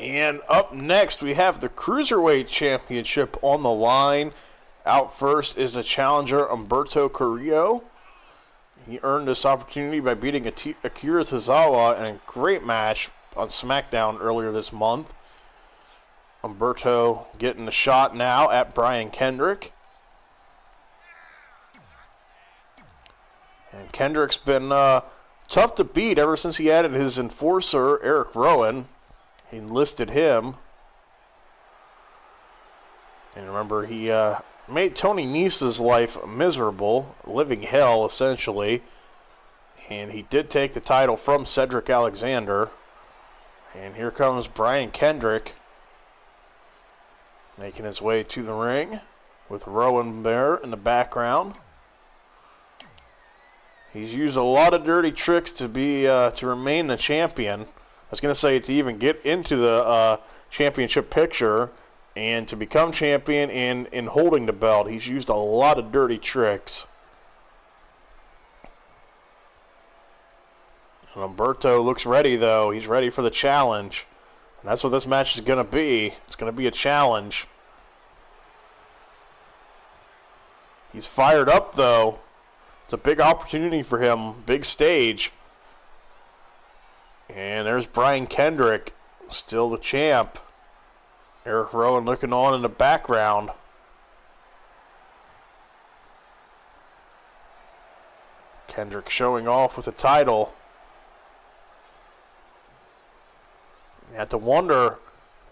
And up next, we have the Cruiserweight Championship on the line. Out first is the challenger, Humberto Carrillo. He earned this opportunity by beating Akira Tozawa in a great match on SmackDown earlier this month. Humberto getting the shot now at Brian Kendrick. And Kendrick's been tough to beat ever since he added his enforcer, Eric Rowan. He enlisted him. And remember, he made Tony Nese's life miserable, living hell, essentially. And he did take the title from Cedric Alexander. And here comes Brian Kendrick, making his way to the ring with Rowan there in the background. He's used a lot of dirty tricks to remain the champion. I was going to say to even get into the championship picture and to become champion and in holding the belt. He's used a lot of dirty tricks. And Humberto looks ready, though. He's ready for the challenge. And that's what this match is going to be. It's going to be a challenge. He's fired up, though. It's a big opportunity for him. Big stage. And there's Brian Kendrick, still the champ. Eric Rowan looking on in the background. Kendrick showing off with the title. You have to wonder,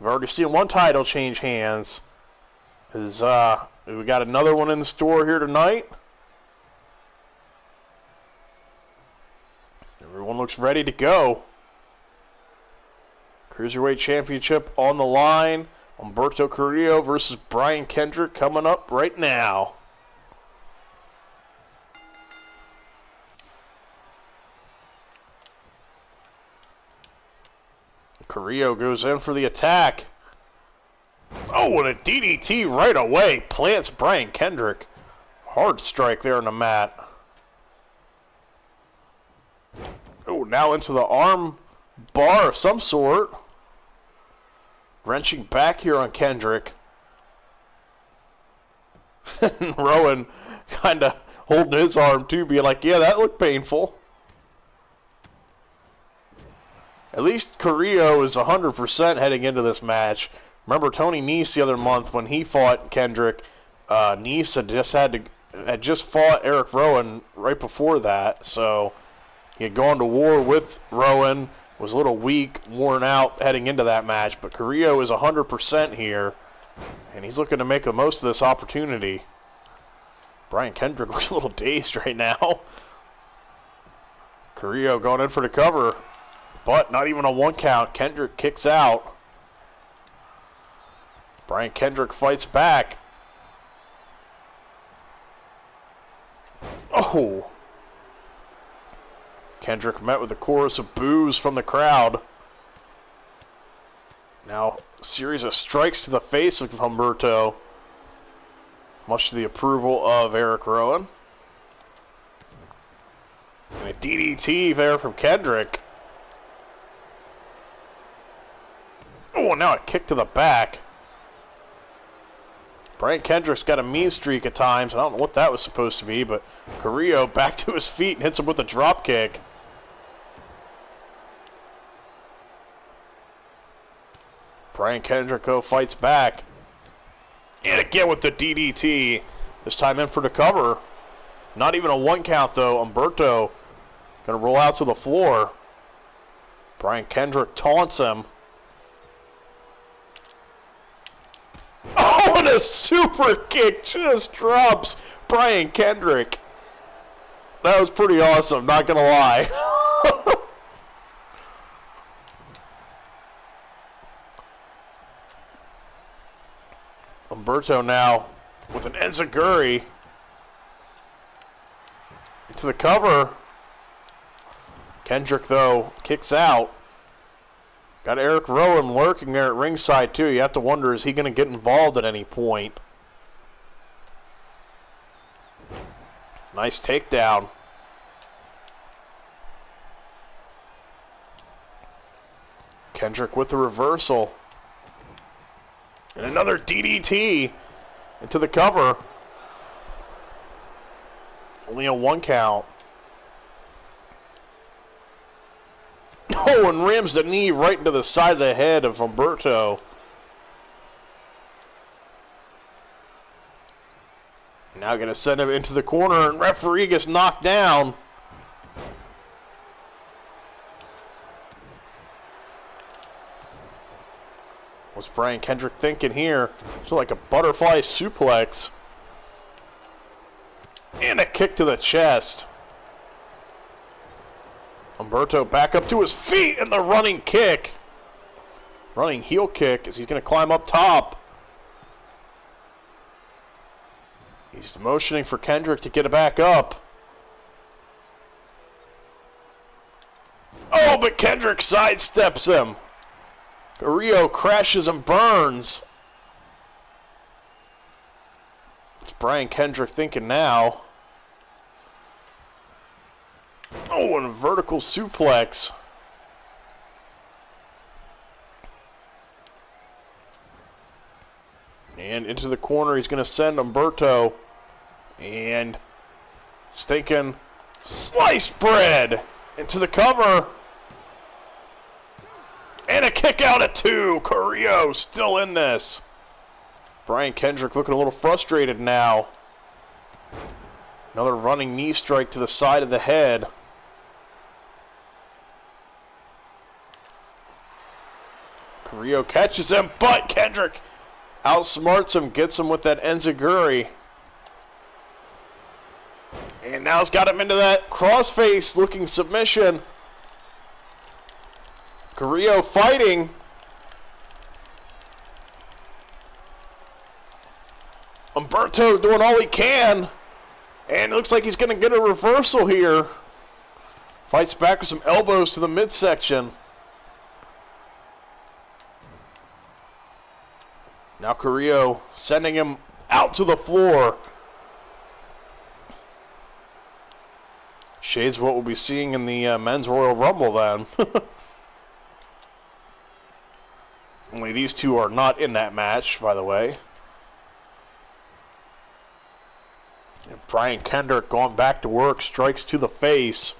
we've already seen one title change hands. We got another one in the store here tonight? Everyone looks ready to go. Cruiserweight Championship on the line. Humberto Carrillo versus Brian Kendrick coming up right now. Carrillo goes in for the attack. Oh, and a DDT right away. Plants Brian Kendrick. Hard strike there on the mat. Oh, now into the arm bar of some sort. Wrenching back here on Kendrick. Rowan kind of holding his arm too, being like, yeah, that looked painful. At least Carrillo is 100% heading into this match. Remember Tony Nese the other month when he fought Kendrick, Nese had just fought Eric Rowan right before that, so he had gone to war with Rowan. Was a little weak, worn out heading into that match, but Carrillo is 100% here, and he's looking to make the most of this opportunity. Brian Kendrick looks a little dazed right now. Carrillo going in for the cover, but not even a one count. Kendrick kicks out. Brian Kendrick fights back. Oh! Kendrick met with a chorus of boos from the crowd. Now, a series of strikes to the face of Humberto, much to the approval of Eric Rowan. And a DDT there from Kendrick. Oh, now a kick to the back. Brian Kendrick's got a mean streak at times. I don't know what that was supposed to be, but Carrillo back to his feet and hits him with a drop kick. Brian Kendrick, though, fights back. And again with the DDT. This time in for the cover. Not even a one count, though. Humberto going to roll out to the floor. Brian Kendrick taunts him. Oh, and a super kick just drops Brian Kendrick. That was pretty awesome, not going to lie. Humberto now with an enziguri to the cover. Kendrick, though, kicks out. Got Eric Rowan lurking there at ringside, too. You have to wonder, is he going to get involved at any point? Nice takedown. Kendrick with the reversal. And another DDT into the cover. Only a 1 count. Oh, and rams the knee right into the side of the head of Humberto. Now going to send him into the corner, and referee gets knocked down. What's Brian Kendrick thinking here? It's like a butterfly suplex. And a kick to the chest. Humberto back up to his feet, and the running kick. Running heel kick as he's going to climb up top. He's motioning for Kendrick to get it back up. Oh, but Kendrick sidesteps him. Carrillo crashes and burns. It's Brian Kendrick thinking now. Oh, and a vertical suplex. And into the corner, he's going to send Humberto. And stinking sliced bread into the cover. And a kick out at 2. Carrillo still in this. Brian Kendrick looking a little frustrated now. Another running knee strike to the side of the head. Carrillo catches him, but Kendrick outsmarts him, gets him with that enziguri. And now he's got him into that crossface looking submission. Carrillo fighting. Humberto doing all he can. And it looks like he's going to get a reversal here. Fights back with some elbows to the midsection. Now Carrillo sending him out to the floor. Shades of what we'll be seeing in the Men's Royal Rumble then. Only these two are not in that match, by the way. And Brian Kendrick going back to work, strikes to the face.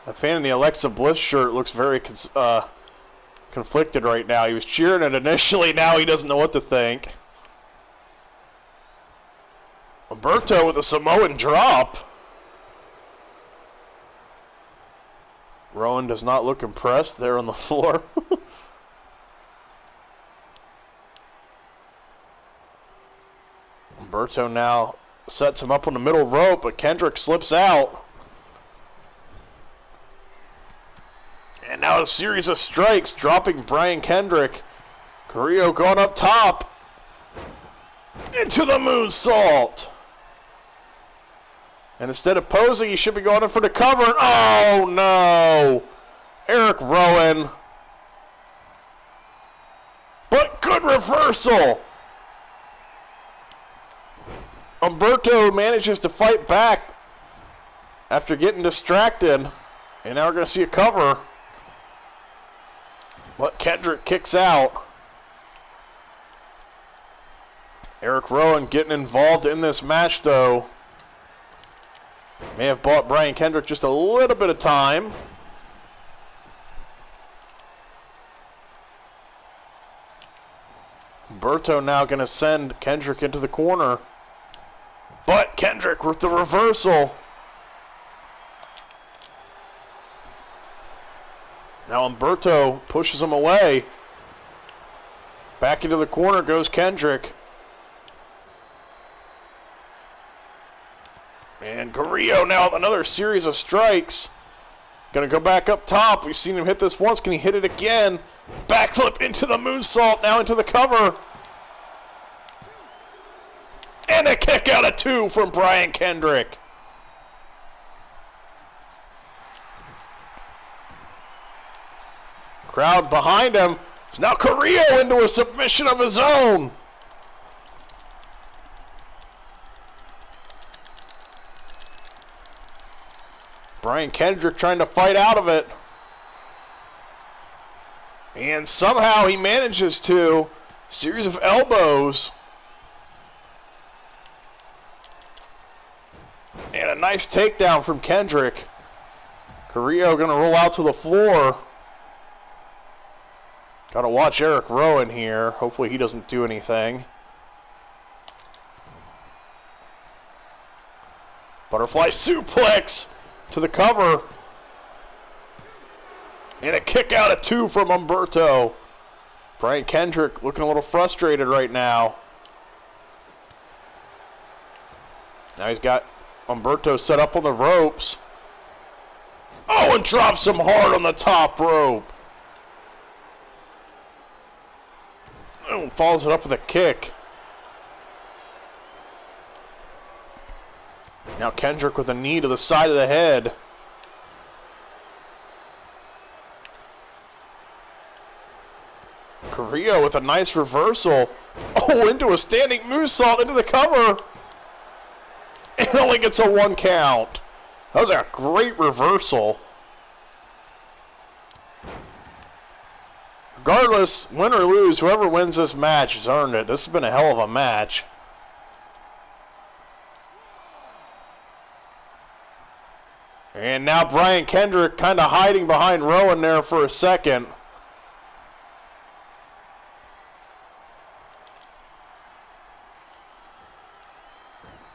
The fan in the Alexa Bliss shirt looks very conflicted right now. He was cheering it initially, now he doesn't know what to think. Humberto with a Samoan drop. Rowan does not look impressed there on the floor. Humberto now sets him up on the middle rope, but Kendrick slips out. And now a series of strikes dropping Brian Kendrick. Carrillo going up top. Into the moonsault. And instead of posing, he should be going in for the cover. Oh, no. Eric Rowan. But good reversal. Humberto manages to fight back after getting distracted. And now we're going to see a cover. But Kendrick kicks out. Eric Rowan getting involved in this match, though. May have bought Brian Kendrick just a little bit of time. Humberto now going to send Kendrick into the corner. But Kendrick with the reversal. Now Humberto pushes him away. Back into the corner goes Kendrick. And Carrillo now with another series of strikes. Gonna go back up top. We've seen him hit this once. Can he hit it again? Backflip into the moonsault. Now into the cover. And a kick out of 2 from Brian Kendrick. Crowd behind him. Now Carrillo into a submission of his own. Brian Kendrick trying to fight out of it. And somehow he manages to Series of elbows. And a nice takedown from Kendrick. Carrillo going to roll out to the floor. Got to watch Eric Rowan here. Hopefully he doesn't do anything. Butterfly suplex to the cover. And a kick out at 2 from Humberto. Brian Kendrick looking a little frustrated right now. Now he's got Humberto set up on the ropes. Oh, and drops him hard on the top rope. Oh, follows it up with a kick. Now Kendrick with a knee to the side of the head. Carrillo with a nice reversal. Oh, into a standing moonsault into the cover. It only gets a 1 count. That was a great reversal. Regardless, win or lose, whoever wins this match has earned it. This has been a hell of a match. And now Brian Kendrick kind of hiding behind Rowan there for a second.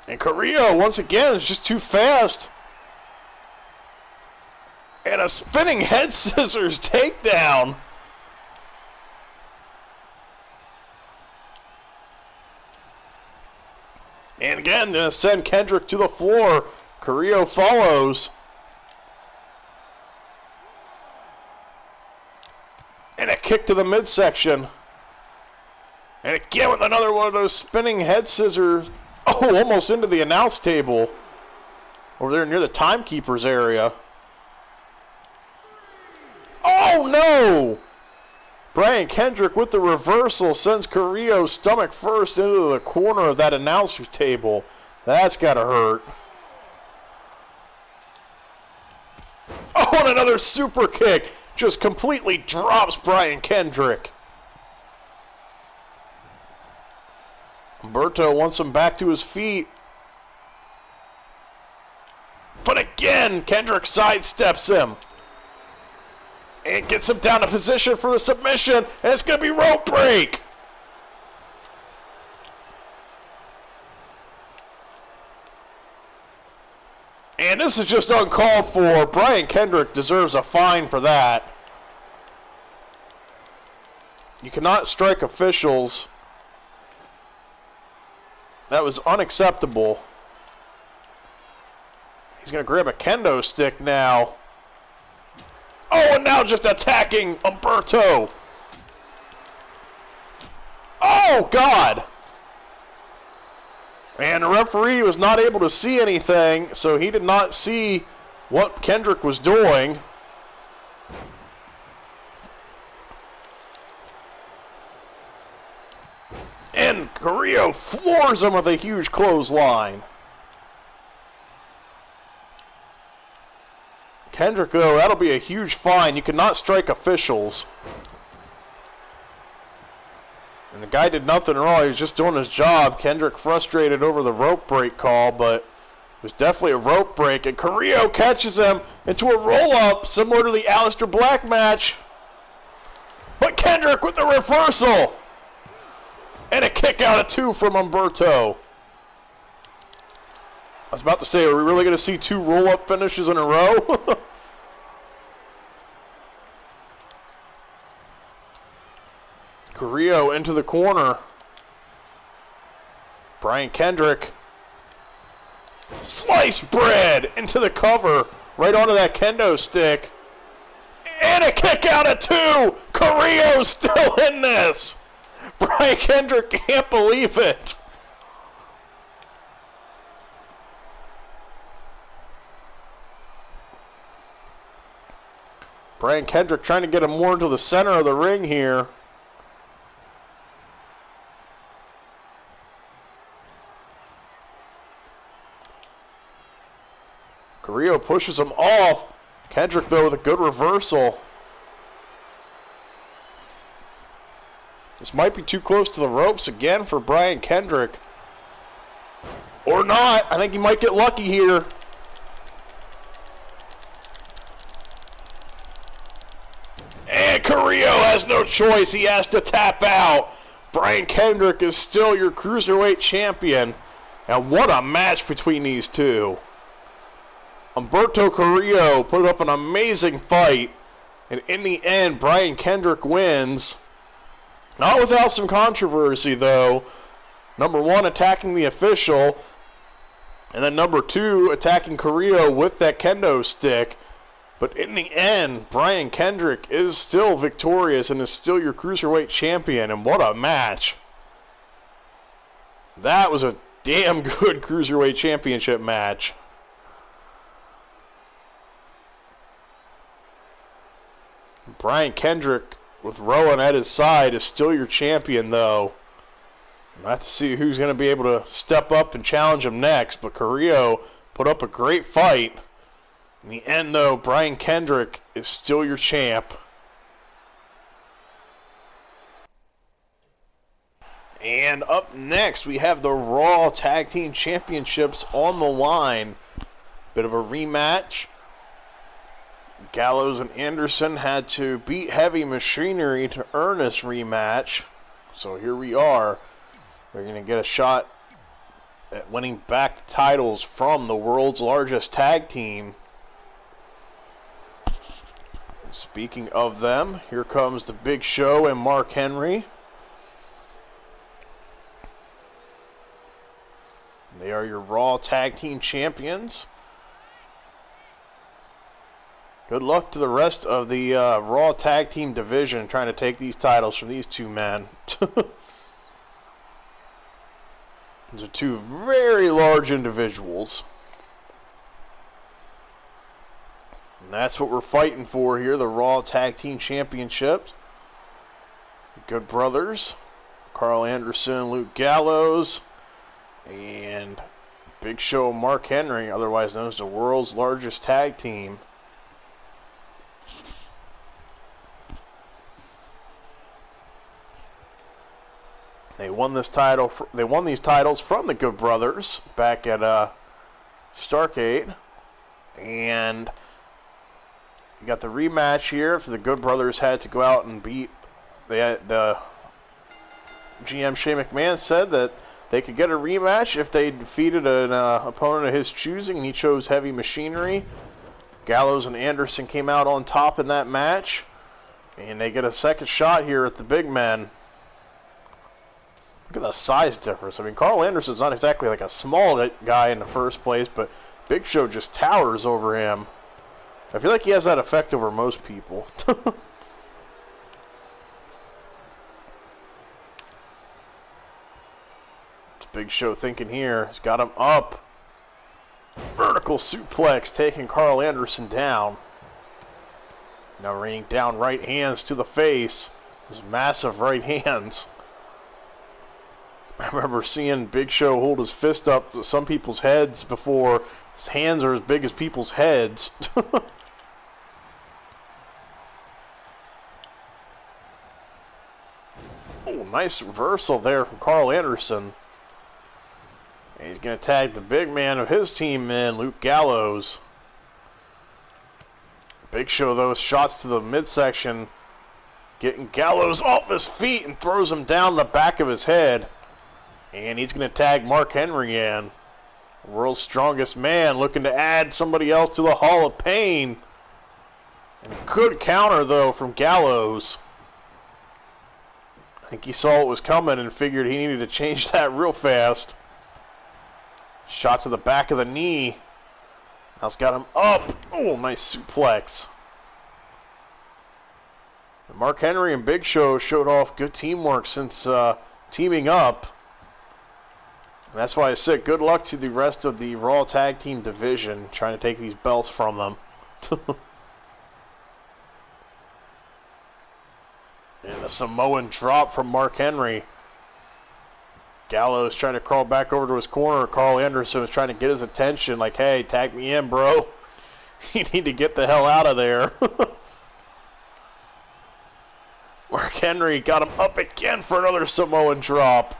And Carrillo, once again, is just too fast. And a spinning head scissors takedown. And again, going to send Kendrick to the floor. Carrillo follows. And a kick to the midsection. And again with another one of those spinning head scissors. Oh, almost into the announce table. Over there near the timekeeper's area. Oh, no! Brian Kendrick with the reversal sends Carrillo's stomach first into the corner of that announcer table. That's got to hurt. Oh, and another super kick. Just completely drops Brian Kendrick. Humberto wants him back to his feet. But again, Kendrick sidesteps him. And gets him down to position for the submission. And it's going to be rope break. And this is just uncalled for. Brian Kendrick deserves a fine for that. You cannot strike officials. That was unacceptable. He's going to grab a kendo stick now. Oh, and now just attacking Humberto. Oh, God. And the referee was not able to see anything, so he did not see what Kendrick was doing. And Carrillo floors him with a huge clothesline. Kendrick, though, that'll be a huge fine. You cannot strike officials. And the guy did nothing wrong. He was just doing his job. Kendrick frustrated over the rope break call, but it was definitely a rope break. And Carrillo catches him into a roll-up, similar to the Aleister Black match. But Kendrick with the reversal. And a kick out of 2 from Humberto. I was about to say, are we really going to see 2 roll-up finishes in a row? Carrillo into the corner. Brian Kendrick. Sliced bread into the cover. Right onto that kendo stick. And a kick out of 2. Carrillo's still in this. Brian Kendrick can't believe it. Brian Kendrick trying to get him more into the center of the ring here. Carrillo pushes him off. Kendrick, though, with a good reversal. This might be too close to the ropes again for Brian Kendrick. Or not. I think he might get lucky here. And Carrillo has no choice. He has to tap out. Brian Kendrick is still your Cruiserweight champion. And what a match between these two. Humberto Carrillo put up an amazing fight. And in the end, Brian Kendrick wins. Not without some controversy, though. Number one, attacking the official. And then number two, attacking Carrillo with that kendo stick. But in the end, Brian Kendrick is still victorious and is still your Cruiserweight champion. And what a match. That was a damn good Cruiserweight Championship match. Brian Kendrick, with Rowan at his side, is still your champion, though. We'll have to see who's going to be able to step up and challenge him next. But Carrillo put up a great fight. In the end, though, Brian Kendrick is still your champ. And up next, we have the Raw Tag Team Championships on the line. Bit of a rematch. Gallows and Anderson had to beat Heavy Machinery to earn this rematch. So here we are. They're going to get a shot at winning back the titles from the world's largest tag team. Speaking of them, here comes the Big Show and Mark Henry. They are your Raw Tag Team Champions. Good luck to the rest of the Raw Tag Team division trying to take these titles from these two men. These are two very large individuals. And that's what we're fighting for here, the Raw Tag Team Championships. Good brothers, Carl Anderson, Luke Gallows, and Big Show Mark Henry, otherwise known as the world's largest tag team. They won this title. They won these titles from the Good Brothers back at Starrcade, and you got the rematch here. If the Good Brothers had to go out and beat the GM Shane McMahon said that they could get a rematch if they defeated an opponent of his choosing, and he chose Heavy Machinery. Gallows and Anderson came out on top in that match, and they get a second shot here at the big men. Look at the size difference. I mean, Carl Anderson's not exactly like a small guy in the first place, but Big Show just towers over him. I feel like he has that effect over most people. What's Big Show thinking here? He's got him up. Vertical suplex taking Carl Anderson down. Now raining down right hands to the face. Those massive right hands. I remember seeing Big Show hold his fist up to some people's heads before. His hands are as big as people's heads. Oh, nice reversal there from Carl Anderson. And he's going to tag the big man of his team in, Luke Gallows. Big Show, though, shots to the midsection, getting Gallows off his feet and throws him down the back of his head. And he's going to tag Mark Henry in. World's strongest man looking to add somebody else to the Hall of Pain. And good counter, though, from Gallows. I think he saw what was coming and figured he needed to change that real fast. Shot to the back of the knee. Now it's got him up. Oh, nice suplex. And Mark Henry and Big Show showed off good teamwork since teaming up. And that's why I said good luck to the rest of the Raw Tag Team division trying to take these belts from them. And a Samoan drop from Mark Henry. Gallows trying to crawl back over to his corner. Carl Anderson was trying to get his attention like, hey, tag me in, bro. You need to get the hell out of there. Mark Henry got him up again for another Samoan drop.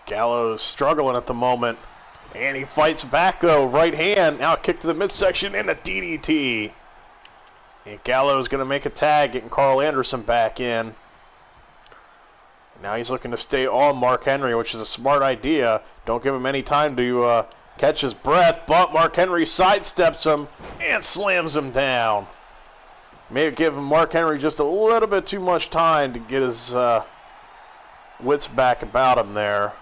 Gallows struggling at the moment. And he fights back though. Right hand. Now a kick to the midsection and a DDT. And Gallows going to make a tag, getting Carl Anderson back in. Now he's looking to stay on Mark Henry, which is a smart idea. Don't give him any time to catch his breath. But Mark Henry sidesteps him and slams him down. May have given Mark Henry just a little bit too much time to get his wits back about him there.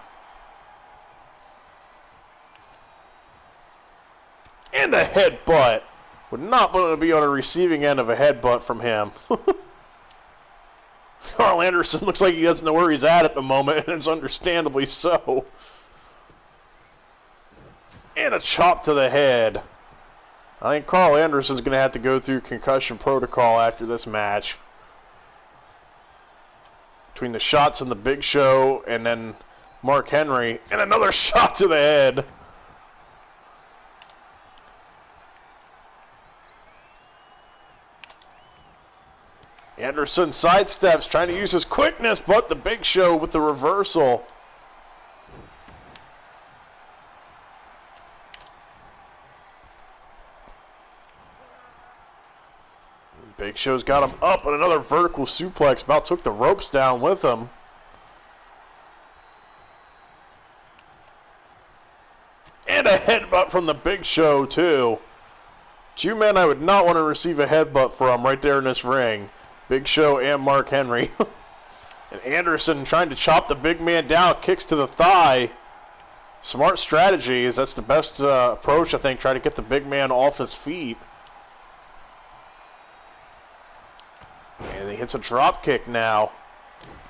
And a headbutt. Would not want to be on the receiving end of a headbutt from him. Carl Anderson looks like he doesn't know where he's at the moment, and it's understandably so. And a chop to the head. I think Carl Anderson's going to have to go through concussion protocol after this match. Between the shots in the Big Show and then Mark Henry, and another shot to the head. Anderson sidesteps, trying to use his quickness, but the Big Show with the reversal. Big Show's got him up, and another vertical suplex. About took the ropes down with him. And a headbutt from the Big Show, too. Two men I would not want to receive a headbutt from right there in this ring. Big Show and Mark Henry. And Anderson trying to chop the big man down, kicks to the thigh. Smart strategy, is that's the best approach, I think, try to get the big man off his feet. And he hits a drop kick now.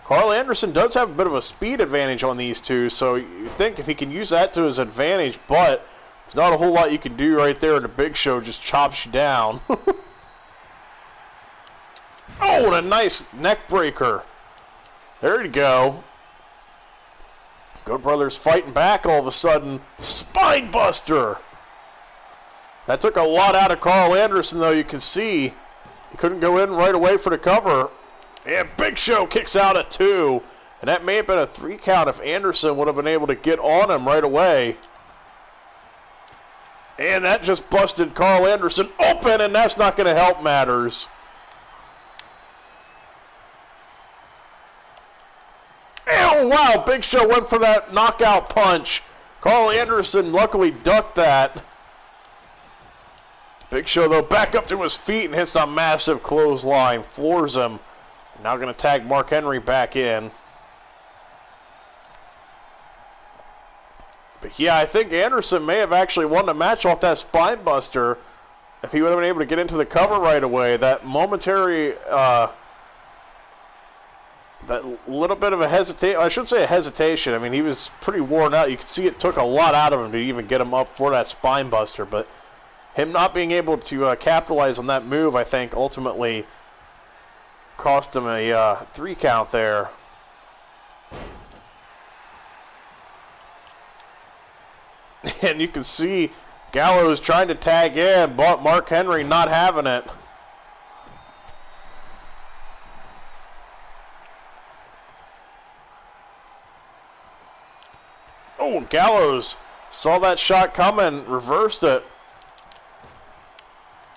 Carl Anderson does have a bit of a speed advantage on these two, so you think if he can use that to his advantage, but there's not a whole lot you can do right there, and the Big Show just chops you down. Oh, and a nice neck breaker. There you go. Good Brothers fighting back all of a sudden. Spine buster. That took a lot out of Carl Anderson, though, you can see. He couldn't go in right away for the cover. And Big Show kicks out at 2. And that may have been a 3 count if Anderson would have been able to get on him right away. And that just busted Carl Anderson open, and that's not going to help matters. Oh, wow, Big Show went for that knockout punch. Carl Anderson luckily ducked that. Big Show, though, back up to his feet and hits a massive clothesline. Floors him. Now going to tag Mark Henry back in. But yeah, I think Anderson may have actually won the match off that spine buster if he would have been able to get into the cover right away. That momentary, that little bit of a hesitation, I shouldn't say a hesitation. I mean, he was pretty worn out. You could see it took a lot out of him to even get him up for that spine buster. But him not being able to capitalize on that move, I think, ultimately cost him a 3 count there. And you can see Gallows trying to tag in, but Mark Henry not having it. Oh, Gallows saw that shot coming, reversed it.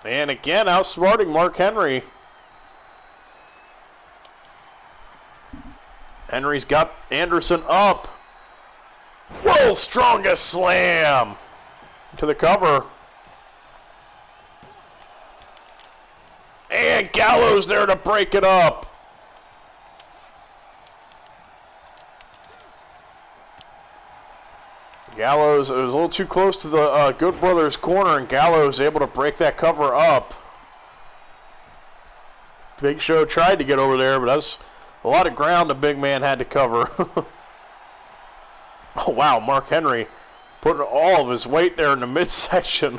And again, outsmarting Mark Henry. Henry's got Anderson up. World's strongest slam to the cover. And Gallows there to break it up. Gallows, it was a little too close to the Good Brothers corner, and Gallows able to break that cover up. Big Show tried to get over there, but that's a lot of ground the big man had to cover. Oh, wow, Mark Henry putting all of his weight there in the midsection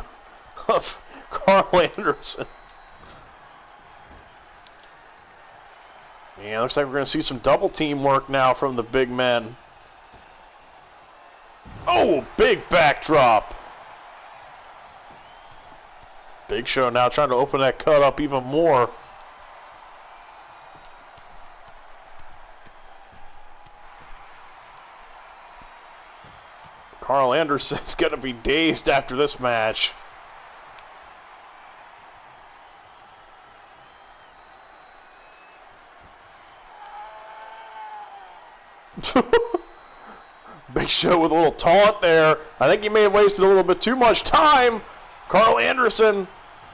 of Carl Anderson. Yeah, looks like we're going to see some double team work now from the big men. Oh, big backdrop. Big Show now trying to open that cut up even more. Carl Anderson's going to be dazed after this match. Big Show with a little taunt there. I think he may have wasted a little bit too much time. Carl Anderson,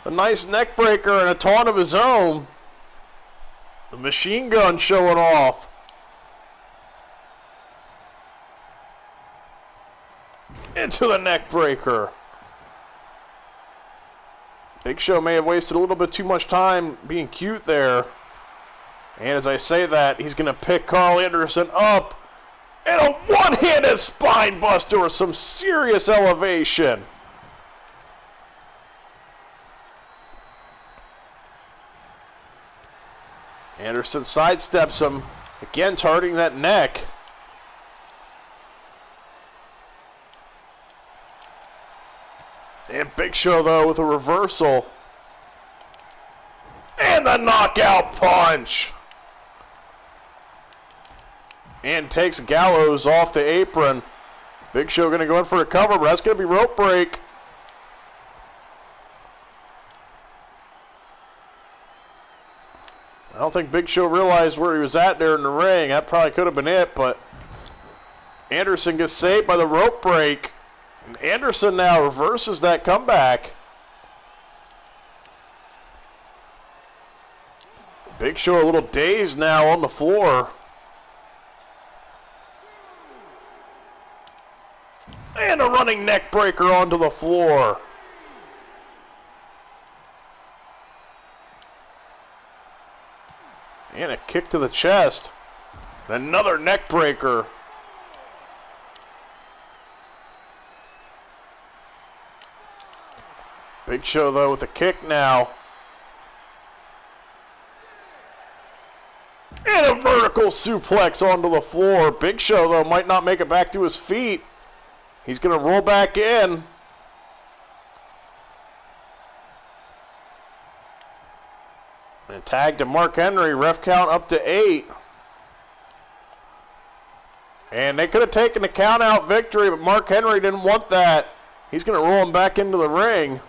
a nice neck breaker and a taunt of his own. The machine gun showing off. Into the neck breaker. Big Show may have wasted a little bit too much time being cute there. And as I say that, he's going to pick Carl Anderson up. And a one-handed spine buster with some serious elevation. Anderson sidesteps him, again targeting that neck. And Big Show, though, with a reversal. And the knockout punch. And takes Gallows off the apron. Big Show going to go in for a cover, but that's going to be rope break. I don't think Big Show realized where he was at there in the ring. That probably could have been it, but Anderson gets saved by the rope break. And Anderson now reverses that comeback. Big Show a little dazed now on the floor. And a running neck breaker onto the floor. And a kick to the chest. And another neck breaker. Big Show, though, with a kick now. And a vertical suplex onto the floor. Big Show, though, might not make it back to his feet. He's going to roll back in. And tag to Mark Henry. Ref count up to 8. And they could have taken the count out victory, but Mark Henry didn't want that. He's going to roll him back into the ring.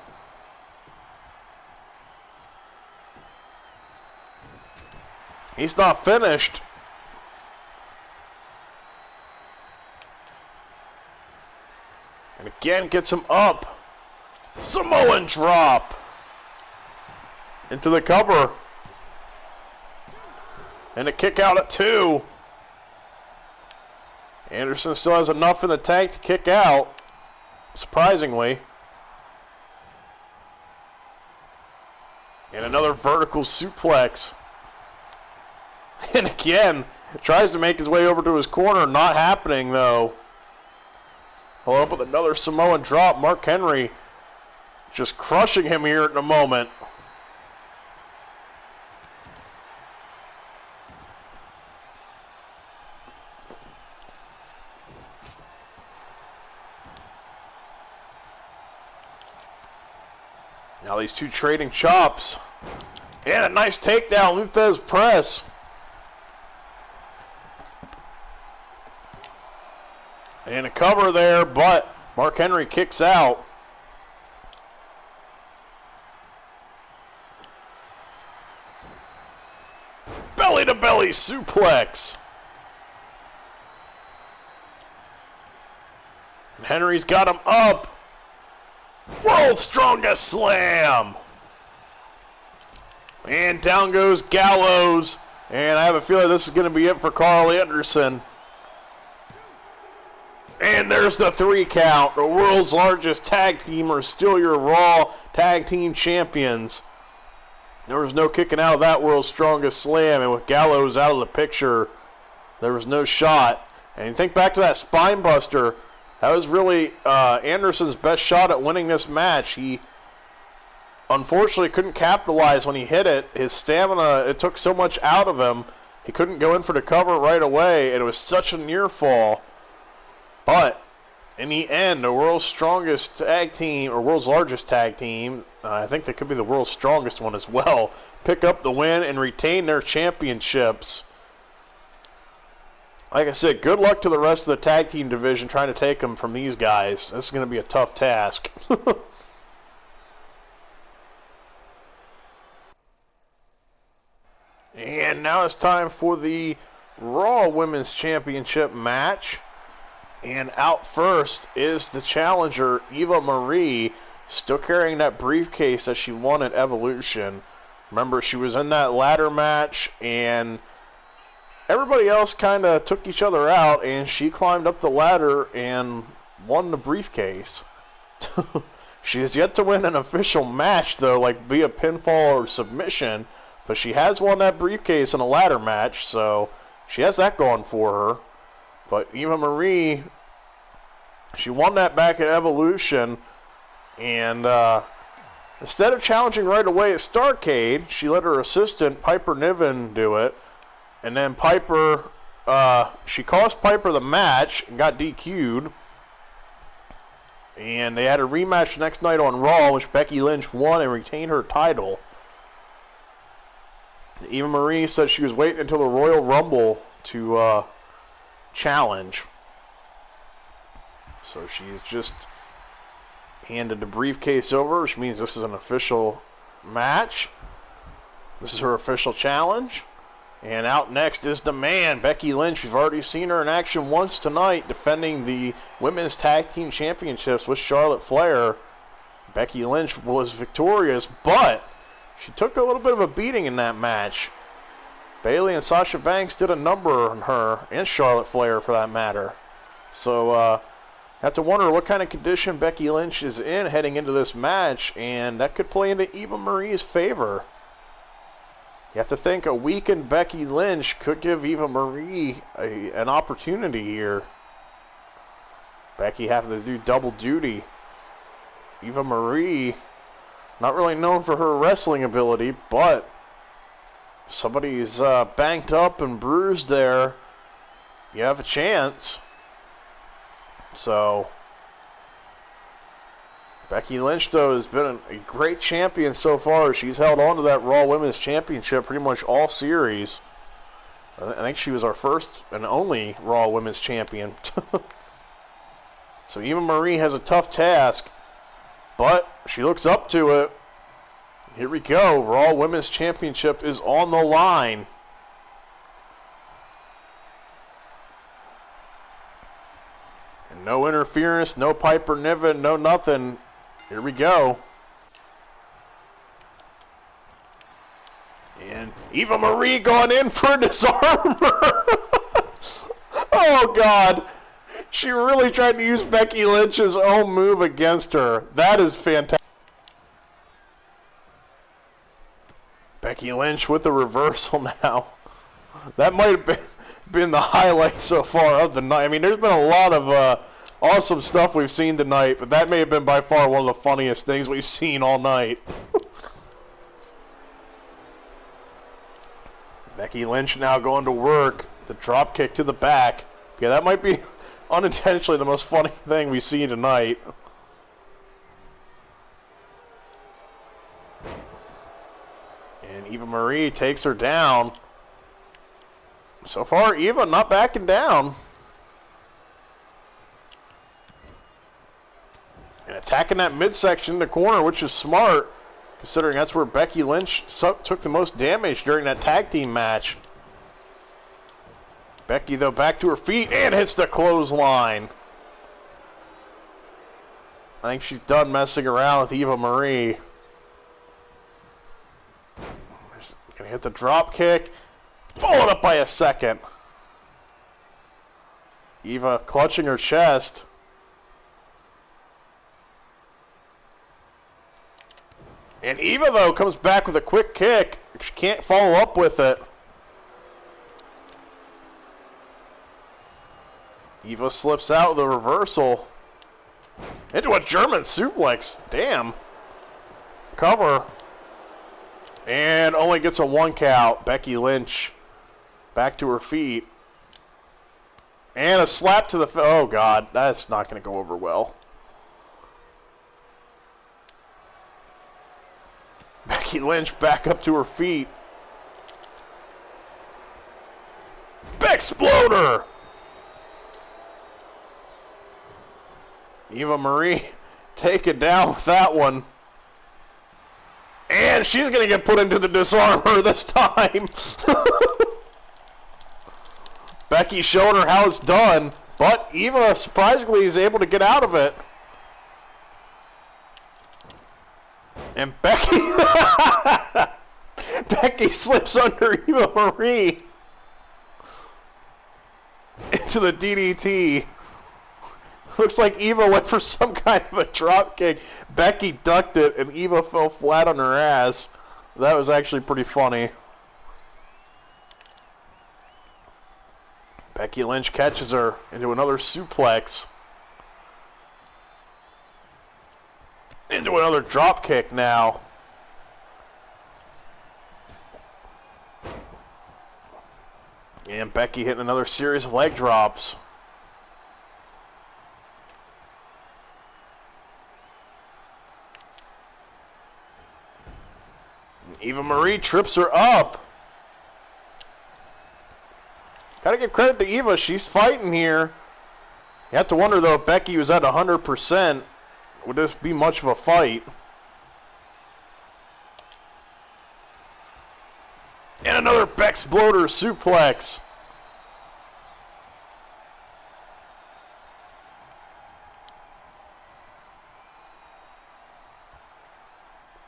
He's not finished. And again gets him up. Samoan drop. Into the cover. And a kick out at 2. Anderson still has enough in the tank to kick out. Surprisingly. And another vertical suplex. And again, tries to make his way over to his corner. Not happening, though. Follow up with another Samoan drop. Mark Henry just crushing him here in a moment. Now these two trading chops. And a nice takedown, Luthez press. And a cover there, but Mark Henry kicks out. Belly-to-belly suplex. And Henry's got him up. World's strongest slam. And down goes Gallows. And I have a feeling this is going to be it for Carl Anderson. And there's the 3 count. The world's largest tag team are still your Raw Tag Team Champions. There was no kicking out of that world's strongest slam. And with Gallows out of the picture, there was no shot. And you think back to that spine buster. That was really Anderson's best shot at winning this match. He unfortunately couldn't capitalize when he hit it. His stamina, it took so much out of him. He couldn't go in for the cover right away, and it was such a near fall. But in the end, the world's strongest tag team, or world's largest tag team, I think they could be the world's strongest one as well, pick up the win and retain their championships. Like I said, good luck to the rest of the tag team division trying to take them from these guys. This is going to be a tough task. And now it's time for the Raw Women's Championship match. And out first is the challenger, Eva Marie, still carrying that briefcase that she won at Evolution. Remember, she was in that ladder match, and everybody else kind of took each other out, and she climbed up the ladder and won the briefcase. She has yet to win an official match, though, like via pinfall or submission, but she has won that briefcase in a ladder match, so she has that going for her. But Eva Marie, she won that back at Evolution, and instead of challenging right away at Starrcade, she let her assistant, Piper Niven, do it. And then Piper, she cost Piper the match and got DQ'd. And they had a rematch the next night on Raw, which Becky Lynch won and retained her title. Eva Marie said she was waiting until the Royal Rumble to challenge. So she's just handed the briefcase over, which means this is an official match. This is her official challenge. And out next is the man, Becky Lynch. We've already seen her in action once tonight, defending the Women's Tag Team Championships with Charlotte Flair. Becky Lynch was victorious, but she took a little bit of a beating in that match. Bayley and Sasha Banks did a number on her, and Charlotte Flair for that matter. So, have to wonder what kind of condition Becky Lynch is in heading into this match, and that could play into Eva Marie's favor. You have to think a weakened Becky Lynch could give Eva Marie an opportunity here. Becky having to do double duty. Eva Marie, not really known for her wrestling ability, but if somebody's banked up and bruised there, you have a chance. So, Becky Lynch, though, has been a great champion so far. She's held on to that Raw Women's Championship pretty much all series. I think she was our first and only Raw Women's Champion. So Eva Marie has a tough task, but she looks up to it. Here we go. Raw Women's Championship is on the line. And no interference, no Piper Niven, no nothing. Here we go. And Eva Marie going in for a disarmer. Oh, God. She really tried to use Becky Lynch's own move against her. That is fantastic. Becky Lynch with the reversal now. That might have been the highlight so far of the night. I mean, there's been a lot of awesome stuff we've seen tonight, but that may have been by far one of the funniest things we've seen all night. Becky Lynch now going to work. The drop kick to the back. Yeah, that might be unintentionally the most funny thing we've seen tonight. And Eva Marie takes her down. So far, Eva not backing down. And attacking that midsection in the corner, which is smart, considering that's where Becky Lynch took the most damage during that tag team match. Becky, though, back to her feet and hits the clothesline. I think she's done messing around with Eva Marie. Gonna hit the drop kick, followed up by a second. Eva clutching her chest. And Eva, though, comes back with a quick kick. She can't follow up with it. Eva slips out with a reversal. Into a German suplex. Damn. Cover. And only gets a 1 count. Becky Lynch back to her feet. And a slap to the... Oh, God. That's not going to go over well. Becky Lynch back up to her feet. Exploder! Eva Marie taken down with that one. And she's going to get put into the disarmor this time. Becky showing her how it's done, but Eva surprisingly is able to get out of it. And Becky Becky slips under Eva Marie into the DDT. Looks like Eva went for some kind of a drop kick. Becky ducked it, and Eva fell flat on her ass. That was actually pretty funny. Becky Lynch catches her into another suplex. Into another drop kick now. And Becky hitting another series of leg drops. Eva Marie trips her up. Gotta give credit to Eva. She's fighting here. You have to wonder, though, if Becky was at 100%, would this be much of a fight? And another Bexploder suplex.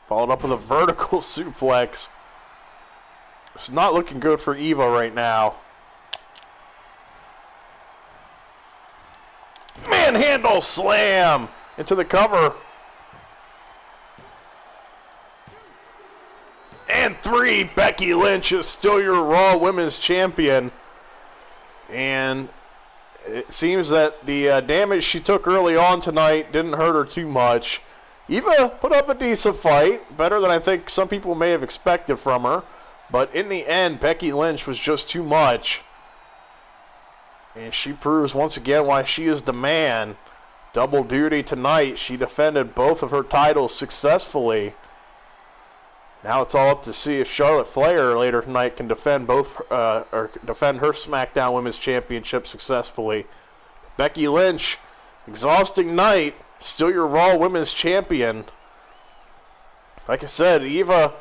Followed up with a vertical suplex. It's not looking good for Eva right now. Manhandle slam into the cover. And 3, Becky Lynch is still your Raw Women's Champion. And it seems that the damage she took early on tonight didn't hurt her too much. Eva put up a decent fight, better than I think some people may have expected from her. But in the end, Becky Lynch was just too much. And she proves once again why she is the man. Double duty tonight. She defended both of her titles successfully. Now it's all up to see if Charlotte Flair later tonight can defend both, or defend her SmackDown Women's Championship successfully. Becky Lynch, exhausting night, still your Raw Women's Champion. Like I said, Eva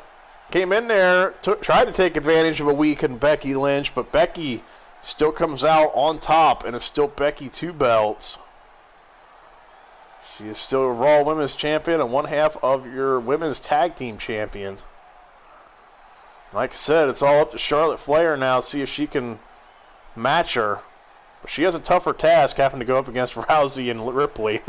came in there, tried to take advantage of a weakened Becky Lynch, but Becky still comes out on top, and it's still Becky 2 belts. She is still a Raw Women's Champion and one half of your Women's Tag Team Champions. Like I said, it's all up to Charlotte Flair now to see if she can match her. But she has a tougher task having to go up against Rousey and Ripley.